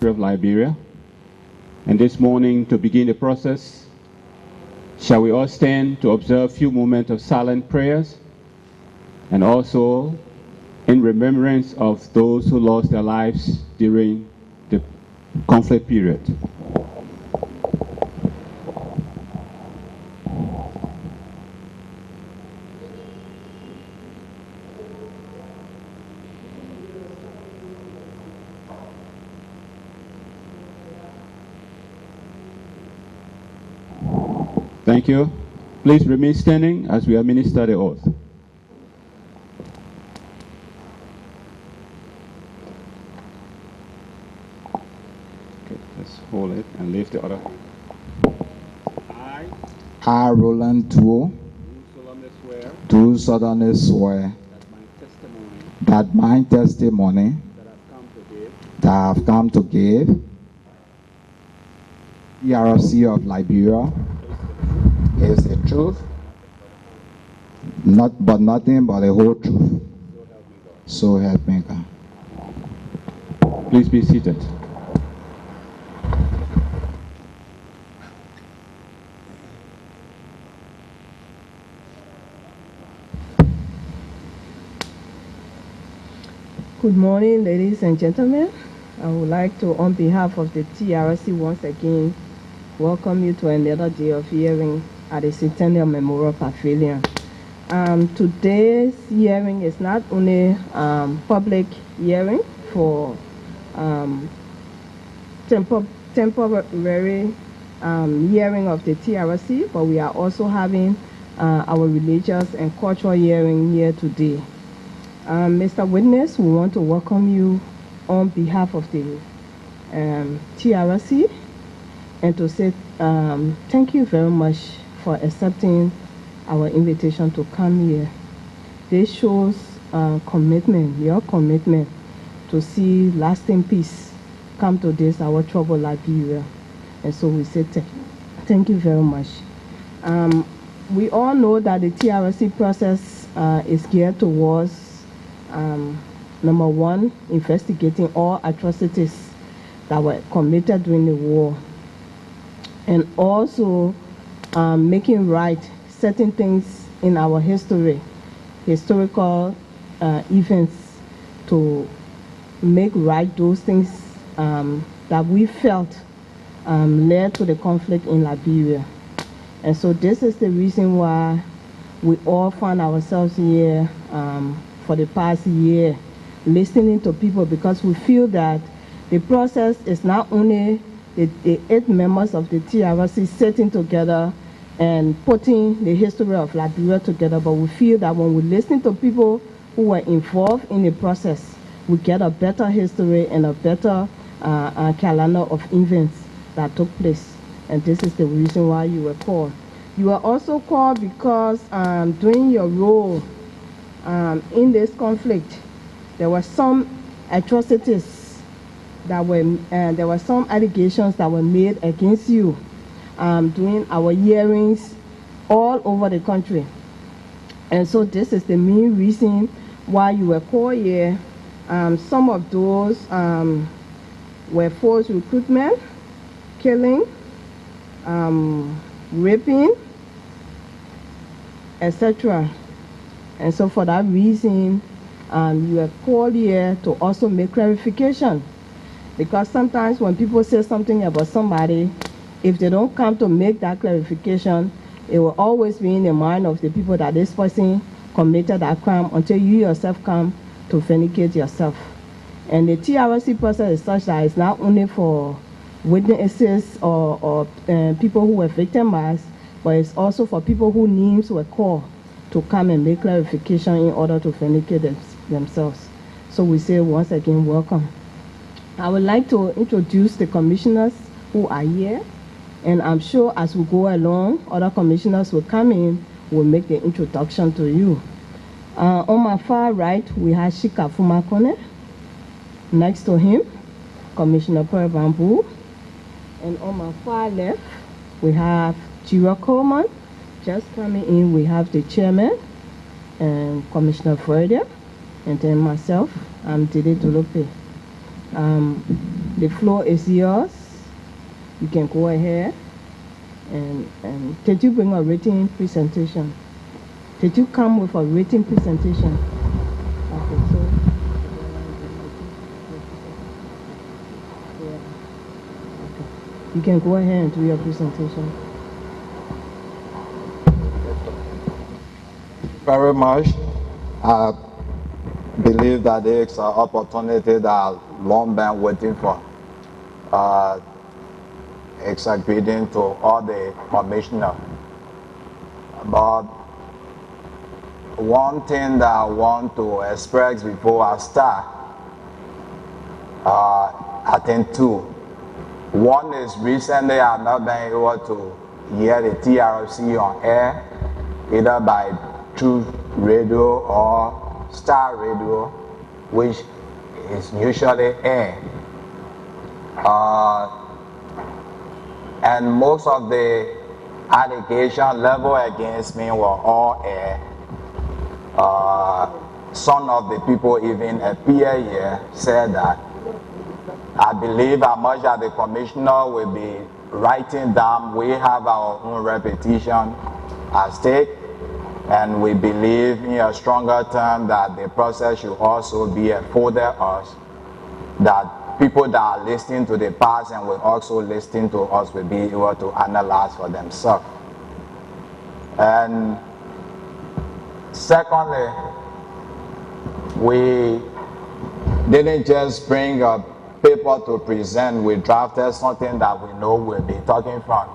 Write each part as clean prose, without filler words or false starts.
of Liberia. And this morning, to begin the process, shall we all stand to observe a few moments of silent prayers and also in remembrance of those who lost their lives during the conflict period. Thank you. Please remain standing as we administer the oath. Okay, let's hold it and lift the other. I, Roland Duo, do solemnly swear that my testimony that I have come to give, ERC of Liberia, is the truth, but nothing but the whole truth. So help me God. Please be seated. Good morning, ladies and gentlemen. I would like to, on behalf of the TRC, once again welcome you to another day of hearing at the Centennial Memorial Pavilion. Today's hearing is not only public hearing for temporary hearing of the TRC, but we are also having our religious and cultural hearing here today. Mr. Witness, we want to welcome you on behalf of the TRC and to say thank you very much for accepting our invitation to come here. This shows commitment, your commitment to see lasting peace come to this, our troubled Liberia. And so we say thank you very much. We all know that the TRC process is geared towards, number one, investigating all atrocities that were committed during the war, and also making right certain things in our history, historical events, to make right those things that we felt led to the conflict in Liberia. And so this is the reason why we all find ourselves here for the past year, listening to people, because we feel that the process is not only the 8 members of the TRC sitting together and putting the history of Liberia together, but we feel that when we listen to people who were involved in the process, we get a better history and a better calendar of events that took place. And this is the reason why you were called. You were also called because during your role in this conflict, there were some atrocities that were, there were some allegations that were made against you during our hearings all over the country. And so this is the main reason why you were called here. Some of those were forced recruitment, killing, raping, etc. And so for that reason, you were called here to also make clarification. Because sometimes when people say something about somebody, if they don't come to make that clarification, it will always be in the mind of the people that this person committed that crime until you yourself come to vindicate yourself. And the TRC process is such that it's not only for witnesses or people who were victimized, but it's also for people whose names were called to come and make clarification in order to vindicate themselves. So we say once again, welcome. I would like to introduce the commissioners who are here, and I'm sure as we go along, other commissioners will come in, will make the introduction to you. On my far right, we have Shika Fumakone. Next to him, Commissioner Per Bamboo. And on my far left, we have Jira Coleman. Just coming in, we have the chairman and Commissioner Weedeh, and then myself, I'm Dede Dulupe. The floor is yours. You can go ahead. And did you bring a written presentation? Did you come with a written presentation? Okay, so yeah. Okay. You can go ahead and do your presentation. Very much. I believe that it's an opportunity that I've long been waiting for. It's a greeting to all the commissioners. But one thing that I want to express before I start, I think two. One is recently I've not been able to hear the TRFC on air, either by Truth Radio or Star Radio, which is usually air. And most of the allegations leveled against me were all air. Some of the people even appear here said that. I believe as much as the commissioner will be writing down, we have our own reputation at stake, and we believe in a stronger term that the process should also be afforded us, that people that are listening to the past and will also listen to us will be able to analyze for themselves. And secondly, we didn't just bring a paper to present, we drafted something that we know we'll be talking from.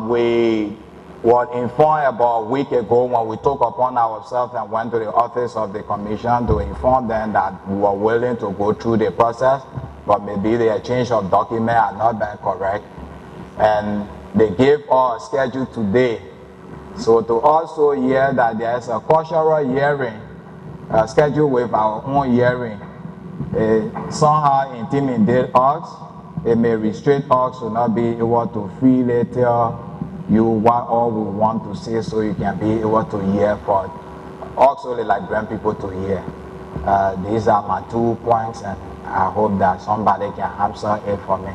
We were informed about a week ago when we took upon ourselves and went to the office of the commission to inform them that we were willing to go through the process, but maybe the exchange of documents had not been correct. And they gave us a schedule today. So to also hear that there's a cultural hearing scheduled with our own hearing, somehow intimidate us. It may restrict us to not be able to freely tell you what all we want to say, so you can be able to hear, but also like bring people to hear. These are my 2 points, and I hope that somebody can answer it for me.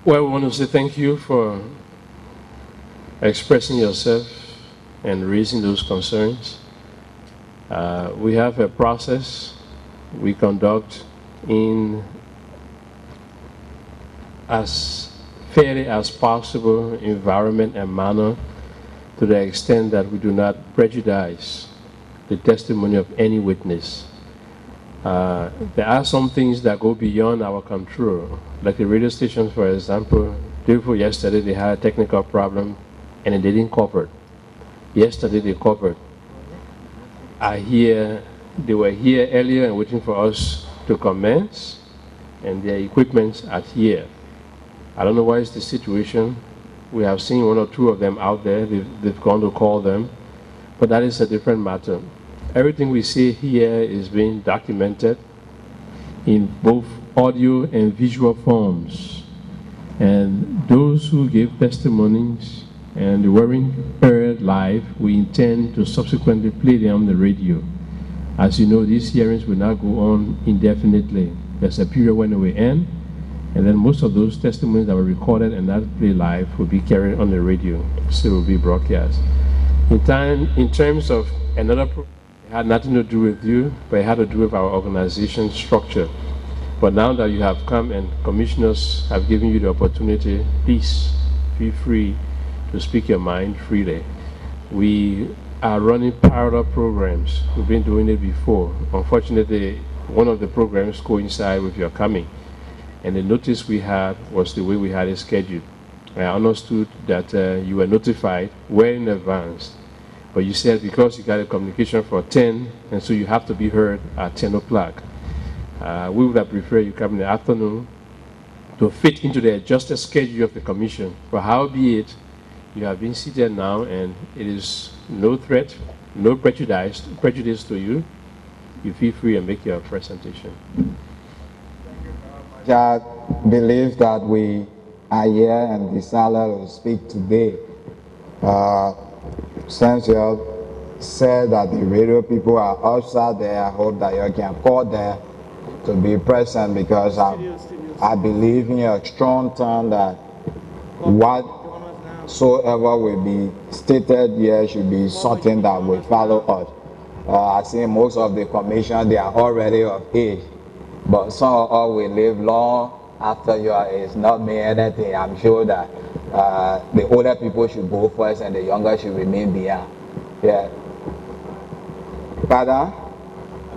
Well, we want to say thank you for expressing yourself and raising those concerns. We have a process we conduct in as fairly as possible environment and manner, to the extent that we do not prejudice the testimony of any witness. There are some things that go beyond our control, like the radio stations, for example. Yesterday they had a technical problem and they didn't cover it. Yesterday they covered. They were here earlier and waiting for us to commence, and their equipment are here. I don't know what is the situation. We have seen 1 or 2 of them out there. They've gone to call them, but that is a different matter. Everything we see here is being documented in both audio and visual forms. And those who give testimonies and weren't heard live, we intend to subsequently play them on the radio. As you know, these hearings will not go on indefinitely. There's a period when they will end, and then most of those testimonies that were recorded and not played live will be carried on the radio, so it will be broadcast. In terms of another program, it had nothing to do with you, but it had to do with our organization structure. But now that you have come and commissioners have given you the opportunity, please feel free to speak your mind freely. we are running parallel programs. We've been doing it before. Unfortunately, one of the programs coincided with your coming. And the notice we had was the way we had it scheduled. I understood that you were notified well in advance. But you said because you got a communication for 10, and so you have to be heard at 10 o'clock. We would have preferred you come in the afternoon to fit into the adjusted schedule of the commission. But howbeit, you have been seated now, and it is no threat, no prejudice to you. You feel free and make your presentation. I believe that we are here and decided to speak today. Since you have said that the radio people are outside there, I hope that you can call there to be present, because I believe in a strong term that whatsoever will be stated here should be something that will follow us. I see most of the commission, they are already of age, but some of us will live long after your age. Not me anything. I'm sure that the older people should go first and the younger should remain behind. Yeah. Pardon?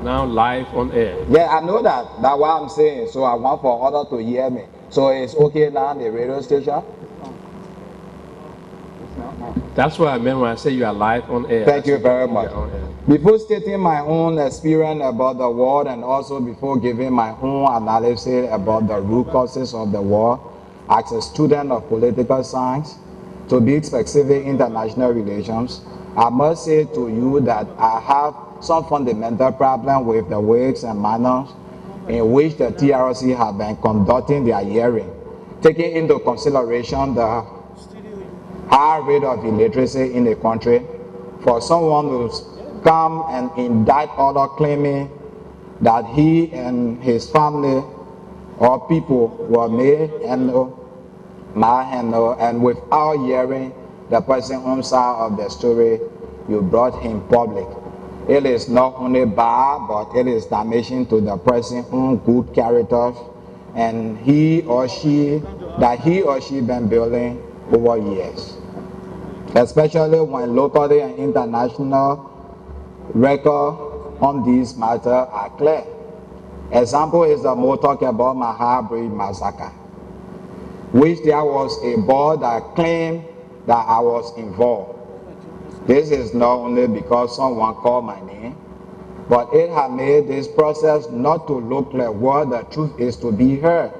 Now live on air. Yeah, I know that. That's what I'm saying. So I want for others to hear me. So it's okay now, the radio station? That's what I meant when I said you are live on air. Thank you very much. Before stating my own experience about the war, and also before giving my own analysis about the root causes of the war, as a student of political science, to be specific international relations, I must say to you that I have some fundamental problem with the ways and manners in which the TRC have been conducting their hearing, taking into consideration the high rate of illiteracy in the country. For someone to come and indict other claiming that he and his family or people were made and without hearing the person own side of the story, you brought him public. It is not only bad, but it is damaging to the person's own good character and he or she been building over years. Especially when locally and international records on these matters are clear. Example is the Motokebo Mahabri massacre, which there was a board that claimed that I was involved. This is not only because someone called my name, but it has made this process not to look like what the truth is to be heard,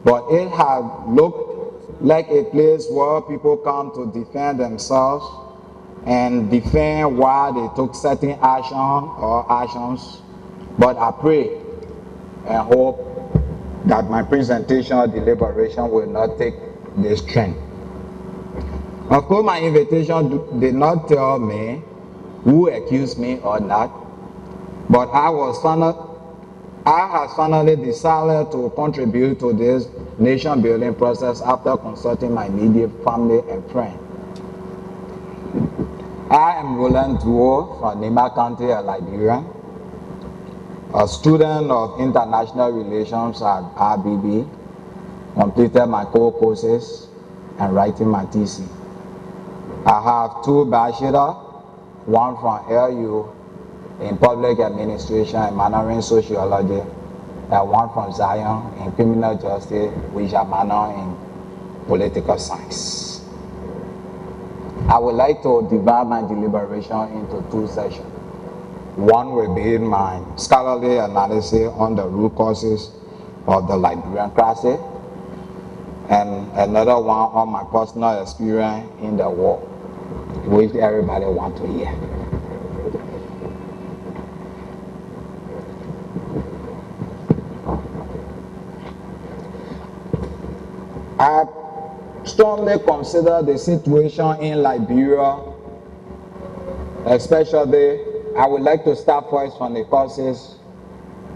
but it has looked like a place where people come to defend themselves and defend why they took certain action or actions. But I pray and hope that my presentation or deliberation will not take this trend. Of course, my invitation did not tell me who accused me or not, but I have finally decided to contribute to this nation building process after consulting my immediate family and friends. I am Roland Duo from Nima County, Liberia, a student of international relations at RBB, completed my core courses and writing my thesis. I have 2 bachelors, one from LU in public administration and manoring sociology, and one from Zion in criminal justice, which are minor in political science. I would like to divide my deliberation into 2 sessions. One will be my scholarly analysis on the root causes of the Liberian crisis, and another one on my personal experience in the war, which everybody wants to hear. I strongly consider the situation in Liberia, especially, I would like to start first from the causes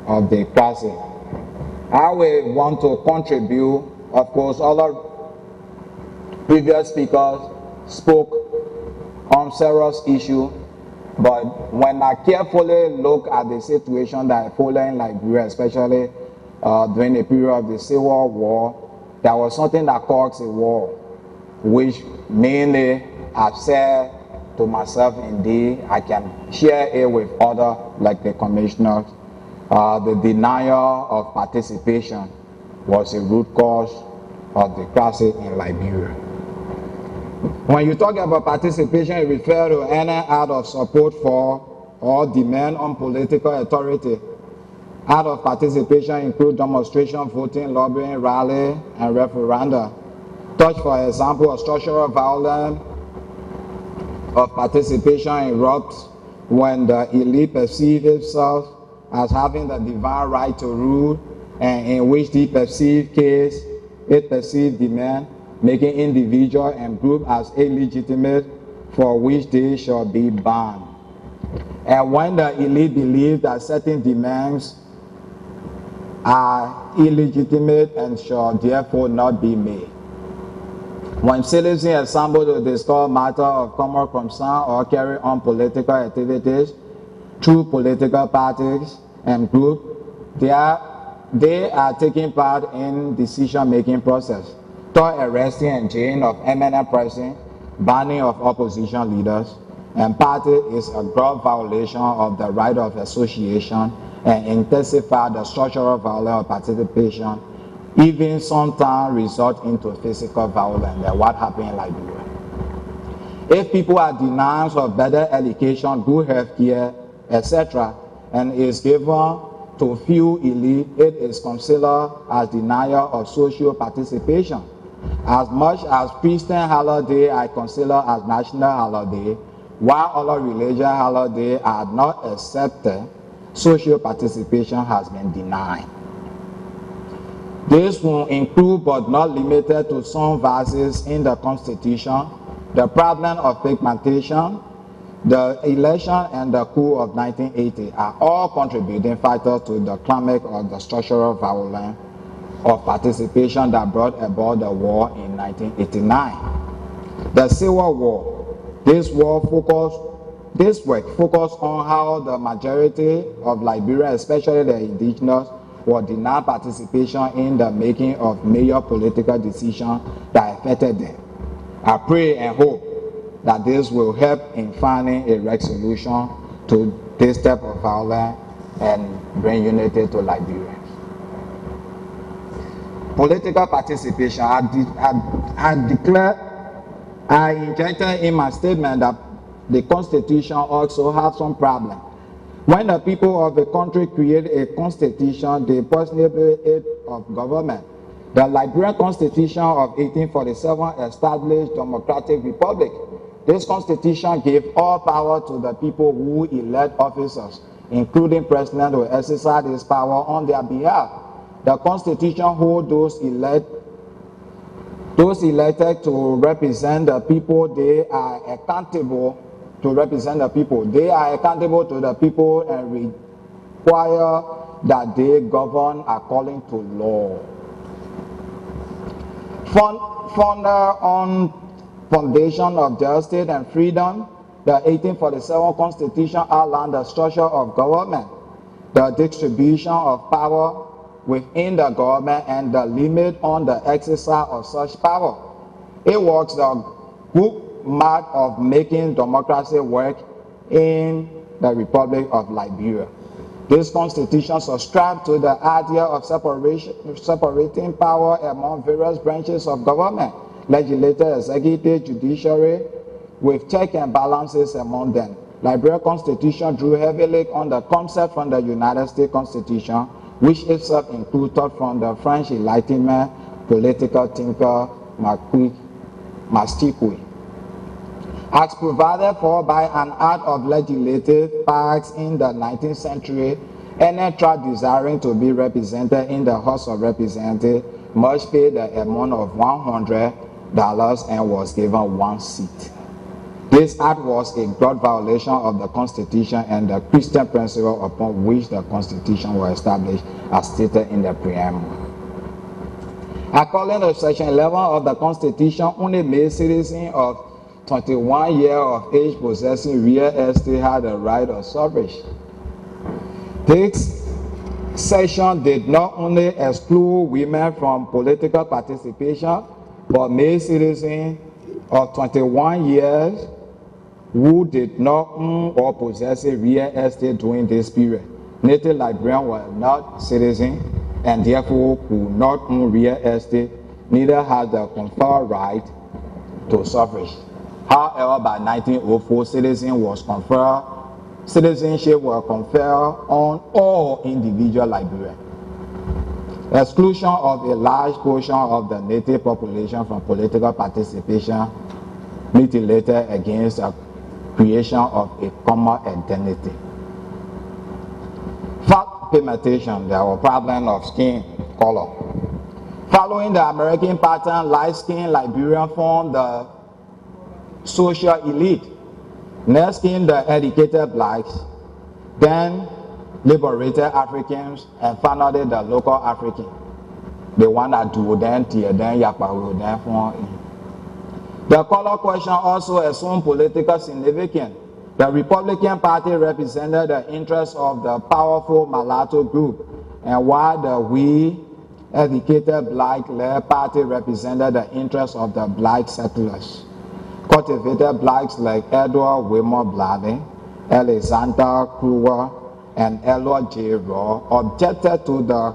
of the crisis. I will want to contribute, of course, other previous speakers spoke on serious issues, but when I carefully look at the situation that followed in Liberia, especially during the period of the Civil War, there was something that caused a war, which mainly I've said to myself, indeed, I can share it with other, like the commissioners. The denial of participation was a root cause of the crisis in Liberia. When you talk about participation, it refers to any act of support for or demand on political authority. Act of participation include demonstration, voting, lobbying, rally, and referenda. Such, for example, a structural violence of participation erupts when the elite perceives itself as having the divine right to rule, and in which the perceived case, it perceived demand, making individual and group as illegitimate, for which they shall be banned. And when the elite believe that certain demands are illegitimate and shall therefore not be made. When citizens assemble to discuss matters of common concern or carry on political activities through political parties and groups, they are taking part in decision-making process, through arresting and jailing of eminent persons, banning of opposition leaders, and party is a gross violation of the right of association and intensify the structural violence of participation, even sometimes result into physical violence. That's what happened in Liberia. If people are denied of better education, good health care, etc., and is given to few elite, it is considered as denial of social participation. As much as Christian holiday I consider as national holiday, while other religious holidays are not accepted, social participation has been denied. This will include but not limited to some verses in the Constitution, the problem of pigmentation, the election and the coup of 1980 are all contributing factors to the climate of the structural violence of participation that brought about the war in 1989. The Civil War. This work focused on how the majority of Liberia, especially the indigenous, were denied participation in the making of major political decisions that affected them. I pray and hope that this will help in finding a resolution to this type of violence and bring unity to Liberia. Political participation. I injected in my statement that the Constitution also has some problem. When the people of the country create a constitution, they personally it of government. The Liberian Constitution of 1847 established democratic republic. This constitution gave all power to the people who elect officers, including president who exercise his power on their behalf. The constitution holds those elected to represent the people. They are accountable to represent the people. They are accountable to the people and require that they govern according to law. Founder on foundation of justice and freedom, the 1847 Constitution outlined the structure of government, the distribution of power within the government, and the limit on the exercise of such power. It was the bookmark of making democracy work in the Republic of Liberia. This constitution subscribed to the idea of separating power among various branches of government, legislative, executive, judiciary, with check and balances among them. Liberian Constitution drew heavily on the concept from the United States Constitution, which itself included thought from the French Enlightenment political thinker Marquis Masticui. As provided for by an act of legislative passed in the 19th century, any tribe desiring to be represented in the House of Representatives must pay the amount of $100 and was given one seat. This act was a gross violation of the Constitution and the Christian principle upon which the Constitution was established, as stated in the preamble. According to Section 11 of the Constitution, only male citizens of 21 years of age possessing real estate had the right of suffrage. This section did not only exclude women from political participation, but male citizens of 21 years who did not own or possess a real estate during this period. Native Liberians were not citizens and therefore could not own real estate, neither had the conferred right to suffrage. However, by 1904, citizenship was conferred on all individual Liberians. Exclusion of a large portion of the native population from political participation militated against the creation of a common identity. Fact pigmentation, there was a problem of skin color. Following the American pattern, light-skinned Liberians formed the social elite. Next came the educated blacks, then liberated Africans, and finally the local African. The one that do then, then Yakpa then form. The color question also assumed political significance. The Republican Party represented the interests of the powerful mulatto group, and while the educated black-led party represented the interests of the black settlers. Cultivated blacks like Edward Wilmot Blading, Alexander Kruger, and Elliot J. Raw objected to the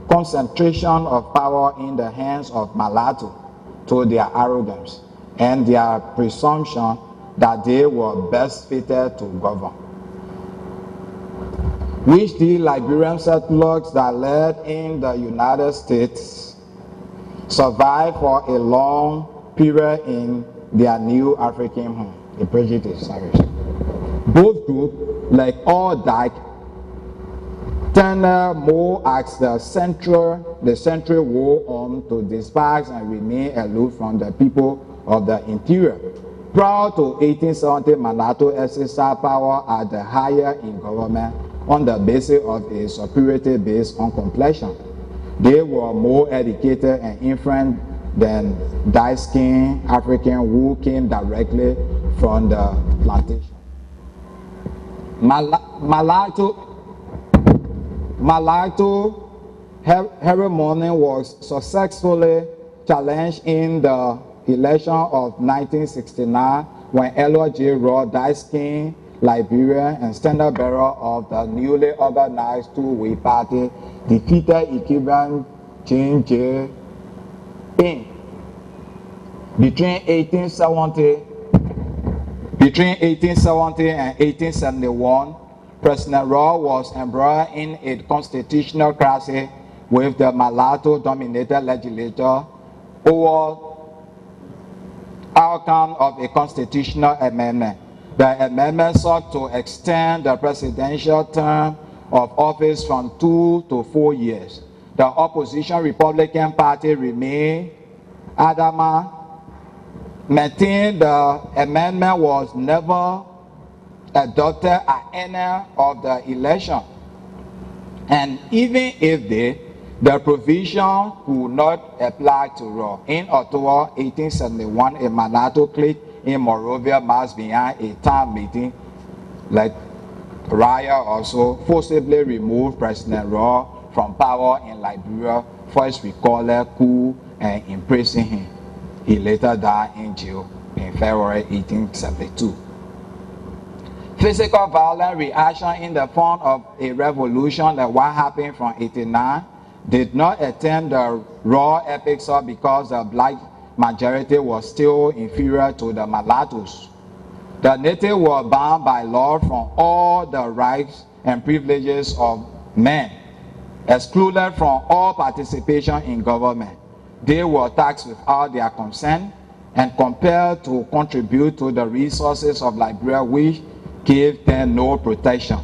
concentration of power in the hands of mulatto, to their arrogance and their presumption that they were best fitted to govern. Which the Liberian settlers that led in the United States survived for a long period in their new African home. The prejudice, sorry. Both groups, like all Dyke, tended more as the central war to despise and remain aloof from the people of the interior. Prior to 1870, mulatto exercised power at the higher in government on the basis of a superiority based on complexion. They were more educated and influenced than dark-skinned Africans who came directly from the plantation. Mulatto hegemony was successfully challenged in the election of 1969 when Elliot J. Raw, dark-skinned Liberian and standard bearer of the newly organized two-way party, defeated Ikeban James J. Ping. Between 1870 and 1871, President Raw was embroiled in a constitutional crisis with the mulatto-dominated legislature over outcome of a constitutional amendment. The amendment sought to extend the presidential term of office from 2 to 4 years. The opposition Republican Party remained adamant, maintained the amendment was never adopted at any of the election. And even if the provision could not apply to Raw. In October 1871, a mulatto clique in Monrovia marched behind a town meeting, like Raya also, forcibly removed President Raw from power in Liberia for his recalled coup and imprisoned him. He later died in jail in February 1872. Physical violent reaction in the form of a revolution, like what happened from 1889, did not attend the Raw episode because the black majority was still inferior to the mulattoes. The natives were bound by law from all the rights and privileges of men, excluded from all participation in government. They were taxed without their consent and compelled to contribute to the resources of Liberia, which gave them no protection.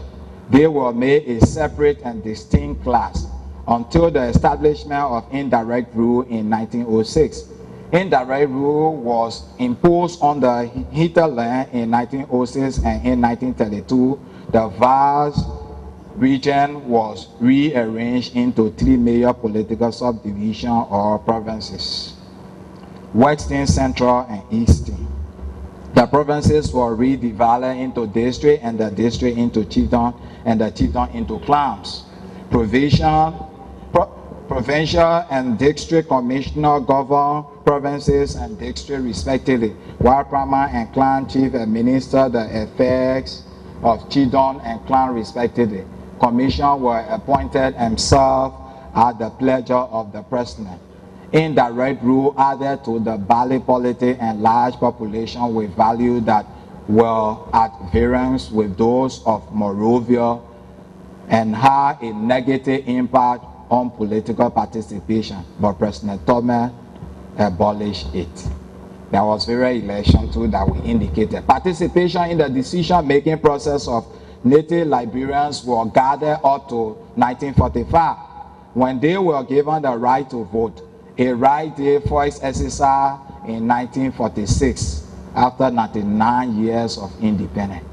They were made a separate and distinct class until the establishment of indirect rule in 1906. Indirect rule was imposed on the hinterland in 1906, and in 1932, the vast region was rearranged into 3 major political subdivisions or provinces: Western, Central, and Eastern. The provinces were redivided into districts, and the district into chiefdom, and the chiefdom into clans. Provincial and district commissioner governed provinces and districts respectively, while Brahman and clan chief administer the affairs of chiefdom and clan respectively. Commission were appointed and served at the pleasure of the president. Indirect rule added to the Bali polity and large population with value that were at variance with those of Moravia and had a negative impact on political participation, but President Tome abolished it. There was various election too that we indicated. Participation in the decision-making process of native Liberians were gathered up to 1945, when they were given the right to vote. A right they first exercised in 1946, after 99 years of independence.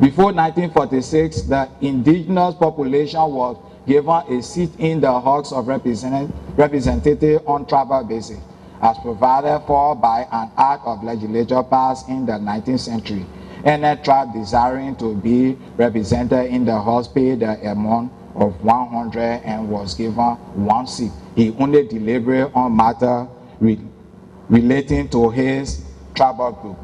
Before 1946, the indigenous population was given a seat in the House of Representatives on tribal basis, as provided for by an act of legislature passed in the 19th century. Any tribe desiring to be represented in the House paid the amount of 100 and was given one seat. He only deliberated on matter relating to his tribal group.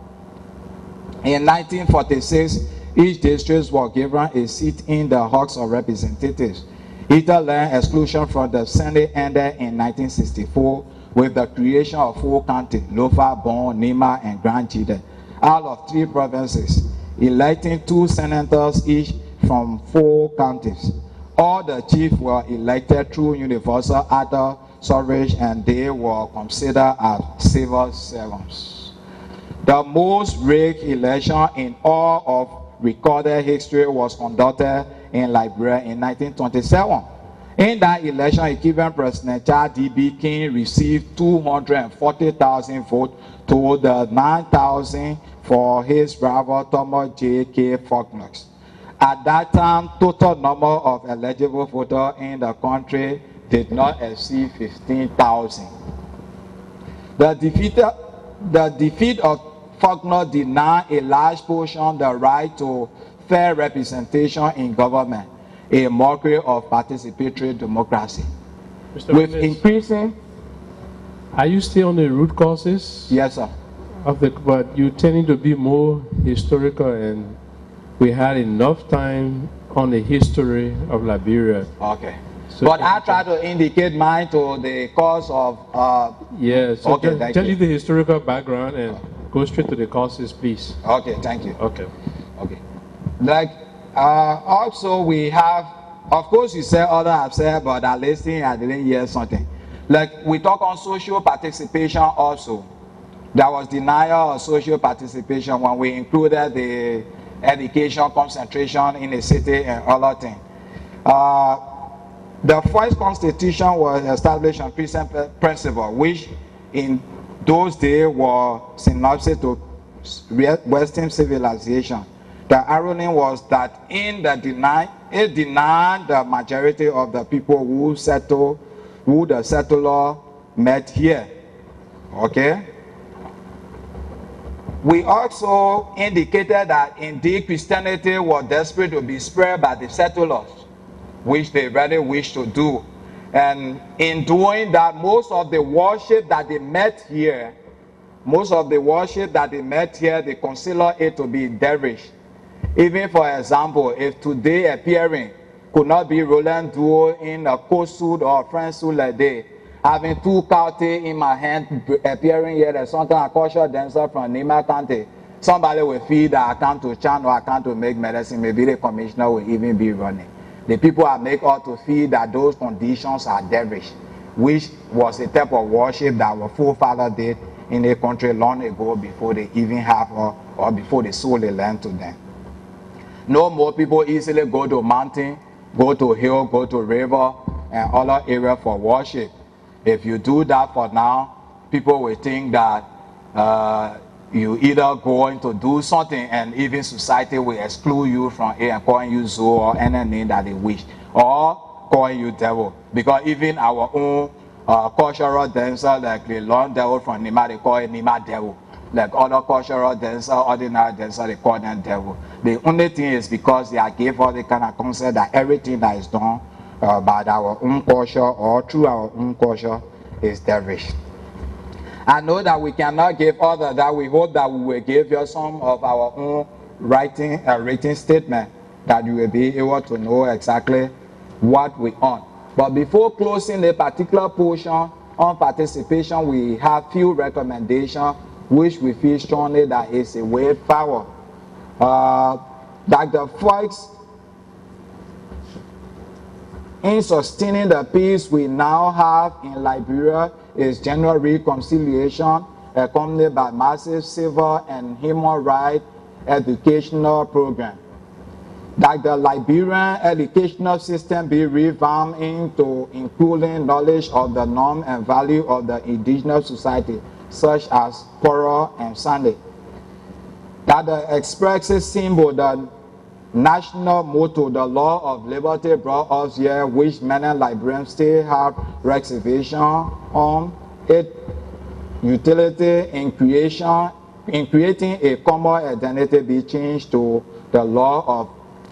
In 1946, each district was given a seat in the House of Representatives. Hinterland exclusion from the Senate ended in 1964 with the creation of 4 counties, Lofa, Bon, Nima, and Grand Chile, out of 3 provinces, electing 2 senators each from 4 counties. All the chiefs were elected through universal adult suffrage, and they were considered as civil servants. The most rigged election in all of recorded history was conducted in Liberia in 1927. In that election, Equivalent President Charles D.B. King received 240,000 votes to the 9,000 for his rival Thomas J.K. Faulkner. At that time, total number of eligible voters in the country did not exceed 15,000. The defeat of Faulkner denied a large portion the right to fair representation in government, a mockery of participatory democracy. Mr. With Witness, increasing... are you still on the root causes? Yes, sir. But you're tending to be more historical, and we had enough time on the history of Liberia. Okay. So But I try to indicate mine to the cause of... Yes. So okay, tell you the historical background and go straight to the causes, please. Okay, thank you. Okay. Okay. Like, also we have, of course you said other have said, but I listening, I didn't hear something. Like, we talk on social participation also. There was denial of social participation when we included the education concentration in the city and other things. The first constitution was established on Christian principle, which in those days were synopsis to Western civilization. The irony was that it denied the majority of the people who the settler met here. Okay? We also indicated that indeed Christianity was desperate to be spread by the settlers, which they really wished to do. And in doing that, most of the worship that they met here, they consider it to be devilish. Even for example, if today appearing could not be Roland Duo in a coat suit or a French suit like that, having 2 county in my hand appearing here, there's something a cultural dancer from Nima County. Somebody will feel that I come to chant or I come to make medicine, maybe the commissioner will even be running. The people are made out to feel that those conditions are devilish, which was a type of worship that our forefathers did in the country long ago before they even have or before they sold the land to them. No more people easily go to mountain, go to hill, go to river and other area for worship. If you do that for now, people will think that you either going to do something and even society will exclude you from it and calling you Zoo or any name that they wish, or calling you devil. Because even our own cultural dancer, like the long devil from Nima, they call it Nima devil. Like other cultural dancer, ordinary dancer, they call them devil. The only thing is because they are gave all the kind of concept that everything that is done by our own culture or through our own culture is devilish. I know that we cannot give all of that. We hope that we will give you some of our own written statement that you will be able to know exactly what we want. But before closing a particular portion on participation, we have few recommendations which we feel strongly that is a way forward. Dr. Foy's in sustaining the peace we now have in Liberia is general reconciliation accompanied by massive civil and human rights educational program. That the Liberian educational system be revamped into including knowledge of the norm and value of the indigenous society, such as Poro and Sunday. That the expressive symbol, the national motto, the law of liberty brought us here, which many Liberians still have reservation on its utility in creating a common identity, be changed to the law of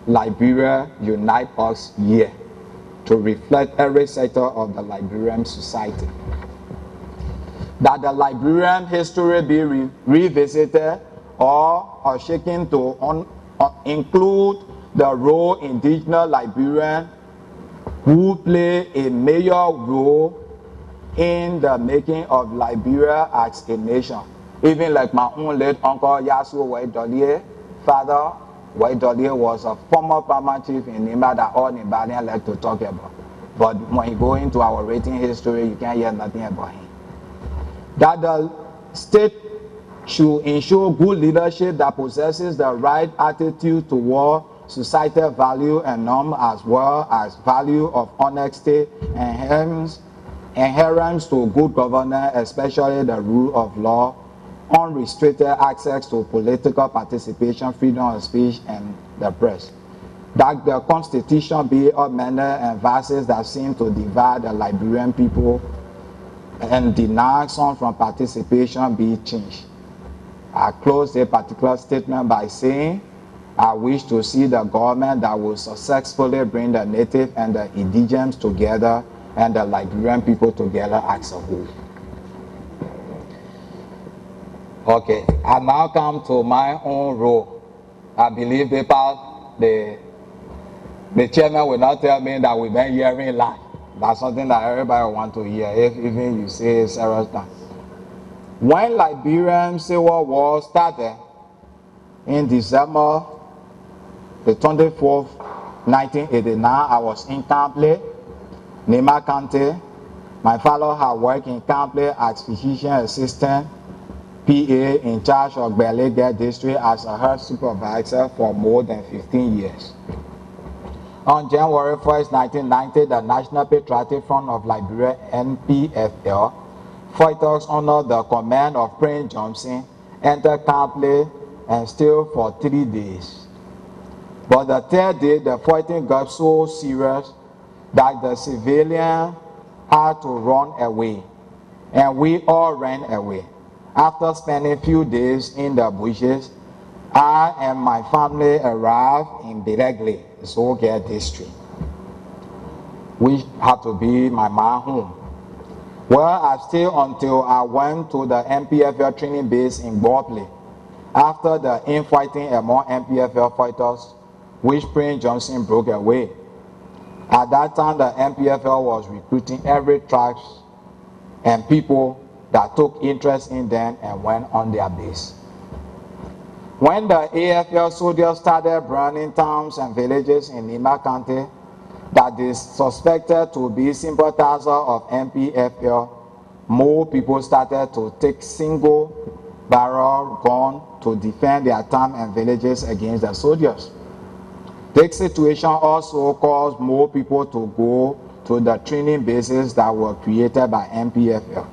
Liberia unite us here to reflect every sector of the Liberian society. That the Liberian history be revisited or shaken to include the role indigenous Liberians who play a major role in the making of Liberia as a nation. Even like my own late uncle Yasu Weideh, father Weideh was a former paramount chief in Nimba that all Nimbadians like to talk about. But when you go into our written history, you can't hear nothing about him. That the state should ensure good leadership that possesses the right attitude toward societal value and norm, as well as value of honesty and adherence to good governance, especially the rule of law, unrestricted access to political participation, freedom of speech, and the press. That the constitution be amended and verses that seem to divide the Liberian people and deny some from participation be changed. I close a particular statement by saying, I wish to see the government that will successfully bring the native and the indigenous together and the Liberian people together as a whole. Okay, I now come to my own role. I believe the chairman will not tell me that we've been hearing lie. That's something that everybody wants to hear, if even you say it several times. When Liberian Civil War started in December the 24th, 1989, I was in Kample, Nema County. My father had worked in Kample as physician assistant, PA in charge of Belega district as a health supervisor for more than 15 years. On January 1st, 1990, the National Patriotic Front of Liberia, NPFL, fighters under the command of Prince Johnson entered Kample and stayed for 3 days. But the third day, the fighting got so serious that the civilians had to run away, and we all ran away. After spending a few days in the bushes, I and my family arrived in Belegli, Zogia district, which had to be my mom's home. Well, I stayed until I went to the MPFL training base in Bopley. After the infighting among MPFL fighters, which Prince Johnson broke away. At that time, the MPFL was recruiting every tribe and people that took interest in them and went on their base. When the AFL soldiers started burning towns and villages in Nema County that they suspected to be sympathizers of MPFL, more people started to take single-barrel guns to defend their town and villages against the soldiers. This situation also caused more people to go to the training bases that were created by MPFL.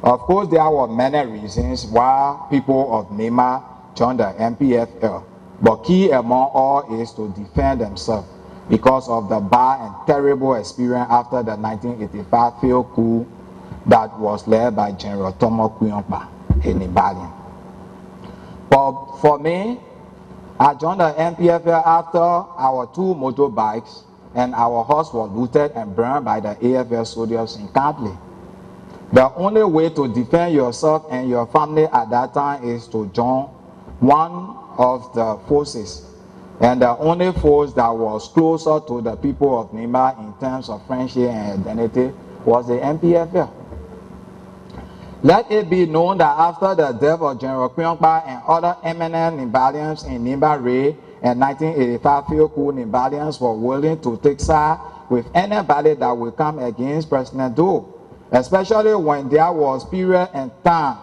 Of course, there were many reasons why people of Nema joined the MPFL, but key among all is to defend themselves because of the bad and terrible experience after the 1985 field coup that was led by General Tomo Kuyompa in Ibadan. But for me, I joined the MPFL after our 2 motorbikes and our horse were looted and burned by the AFL soldiers in Kample. The only way to defend yourself and your family at that time is to join one of the forces. And the only force that was closer to the people of Nimba in terms of friendship and identity was the MPFL. Let it be known that after the death of General Kuyongba and other eminent Nimbalians in Nimba Raid and 1985 field coup, Nimbalians were willing to take side with anybody that will come against President Duo, especially when there was period and time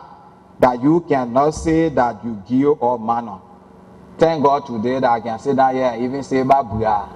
that you cannot say that you give or manner. Thank God today that I can say that here, even say Babuya.